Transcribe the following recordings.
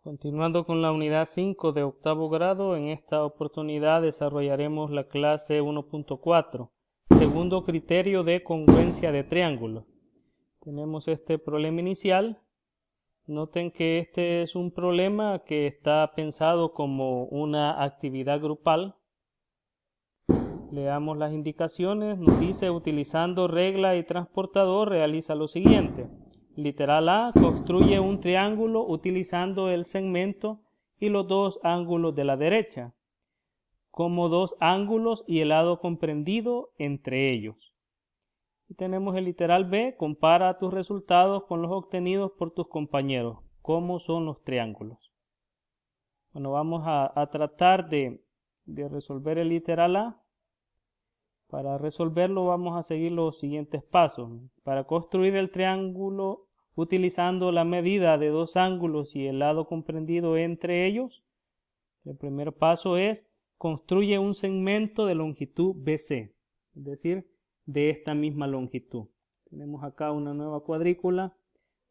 Continuando con la unidad 5 de octavo grado, en esta oportunidad desarrollaremos la clase 1.4, segundo criterio de congruencia de triángulos. Tenemos este problema inicial. Noten que este es un problema que está pensado como una actividad grupal. Leamos las indicaciones. Nos dice: utilizando regla y transportador, realiza lo siguiente. Literal A, construye un triángulo utilizando el segmento y los dos ángulos de la derecha, como dos ángulos y el lado comprendido entre ellos. Y tenemos el literal B, compara tus resultados con los obtenidos por tus compañeros. ¿Cómo son los triángulos? Bueno, vamos a tratar de resolver el literal A. Para resolverlo vamos a seguir los siguientes pasos. Para construir el triángulo utilizando la medida de dos ángulos y el lado comprendido entre ellos, el primer paso es: construye un segmento de longitud BC, es decir, de esta misma longitud. Tenemos acá una nueva cuadrícula.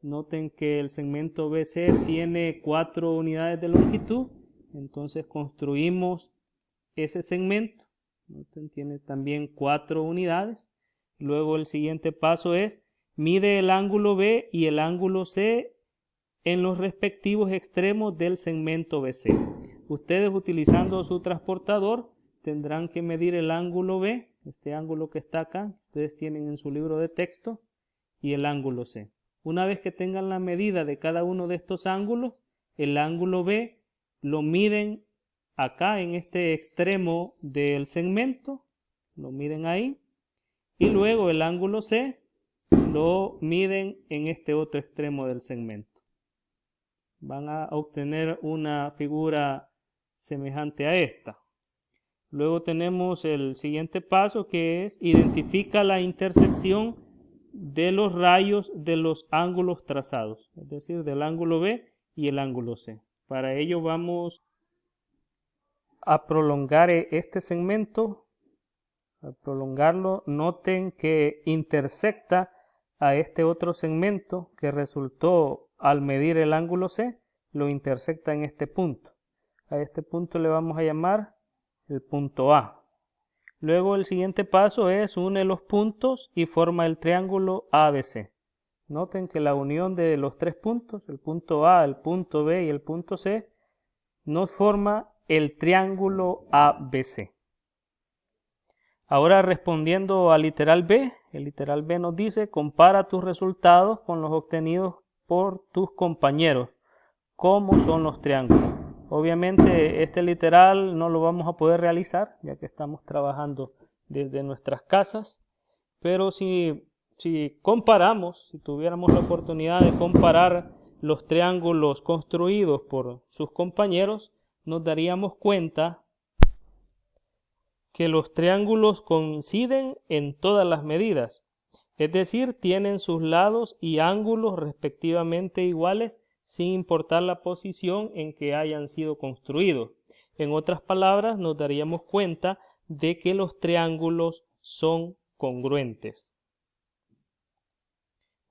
Noten que el segmento BC tiene 4 unidades de longitud, entonces construimos ese segmento. Noten, tiene también 4 unidades. Luego el siguiente paso es: mide el ángulo B y el ángulo C en los respectivos extremos del segmento BC. Ustedes, utilizando su transportador, tendrán que medir el ángulo B, este ángulo que está acá, ustedes tienen en su libro de texto, y el ángulo C. Una vez que tengan la medida de cada uno de estos ángulos, el ángulo B lo miden acá en este extremo del segmento, lo miden ahí, y luego el ángulo C lo miden en este otro extremo del segmento. Van a obtener una figura semejante a esta. Luego tenemos el siguiente paso, que es: identifica la intersección de los rayos de los ángulos trazados, es decir, del ángulo B y el ángulo C. Para ello vamos a prolongar este segmento. Al prolongarlo, noten que intersecta a este otro segmento que resultó al medir el ángulo C, lo intersecta en este punto. A este punto le vamos a llamar el punto A. Luego el siguiente paso es: une los puntos y forma el triángulo ABC. Noten que la unión de los tres puntos, el punto A, el punto B y el punto C, nos forma el triángulo ABC. Ahora, respondiendo al literal B, el literal B nos dice: compara tus resultados con los obtenidos por tus compañeros. ¿Cómo son los triángulos? Obviamente este literal no lo vamos a poder realizar, ya que estamos trabajando desde nuestras casas, pero si comparamos, si tuviéramos la oportunidad de comparar los triángulos construidos por sus compañeros, nos daríamos cuenta que los triángulos coinciden en todas las medidas, es decir, tienen sus lados y ángulos respectivamente iguales, sin importar la posición en que hayan sido construidos. En otras palabras, nos daríamos cuenta de que los triángulos son congruentes.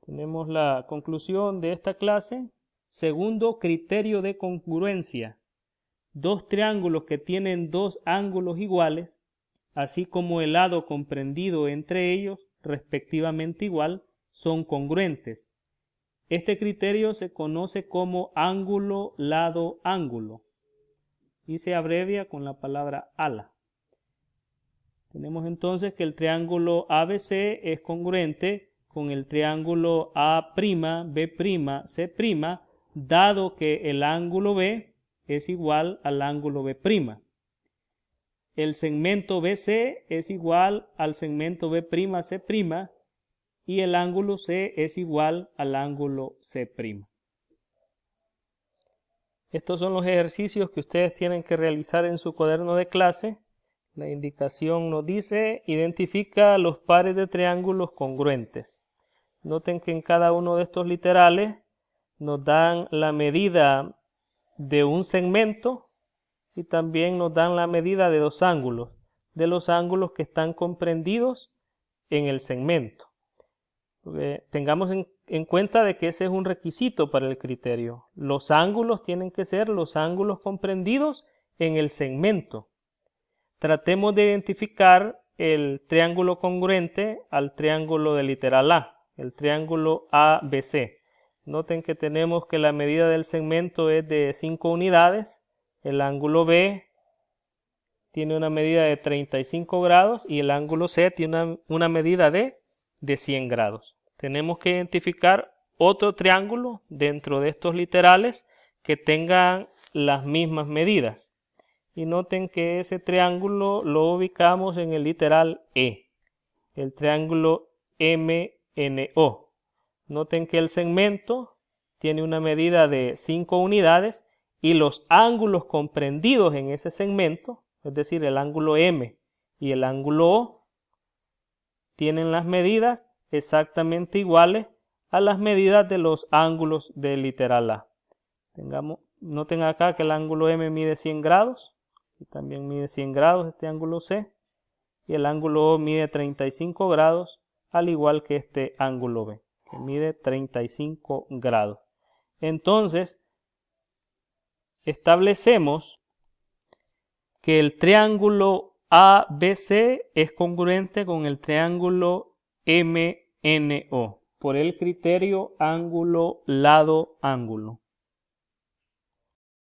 Tenemos la conclusión de esta clase. Segundo criterio de congruencia: dos triángulos que tienen dos ángulos iguales, así como el lado comprendido entre ellos, respectivamente igual, son congruentes. Este criterio se conoce como ángulo, lado, ángulo y se abrevia con la palabra ALA. Tenemos entonces que el triángulo ABC es congruente con el triángulo A', B', C', dado que el ángulo B es igual al ángulo B'. El segmento BC es igual al segmento B', C', y el ángulo C es igual al ángulo C'. Estos son los ejercicios que ustedes tienen que realizar en su cuaderno de clase. La indicación nos dice: identifica los pares de triángulos congruentes. Noten que en cada uno de estos literales nos dan la medida de un segmento y también nos dan la medida de los ángulos que están comprendidos en el segmento. Tengamos en cuenta de que ese es un requisito para el criterio. Los ángulos tienen que ser los ángulos comprendidos en el segmento. Tratemos de identificar el triángulo congruente al triángulo de literal A, el triángulo ABC. Noten que tenemos que la medida del segmento es de 5 unidades, el ángulo B tiene una medida de 35 grados y el ángulo C tiene una medida de 100 grados. Tenemos que identificar otro triángulo dentro de estos literales que tengan las mismas medidas. Y noten que ese triángulo lo ubicamos en el literal E, el triángulo MNO. Noten que el segmento tiene una medida de 5 unidades y los ángulos comprendidos en ese segmento, es decir, el ángulo M y el ángulo O, tienen las medidas exactamente iguales a las medidas de los ángulos del literal A. Noten acá que el ángulo M mide 100 grados y también mide 100 grados este ángulo C, y el ángulo O mide 35 grados, al igual que este ángulo B, que mide 35 grados. Entonces, establecemos que el triángulo ABC es congruente con el triángulo MNO por el criterio ángulo-lado-ángulo.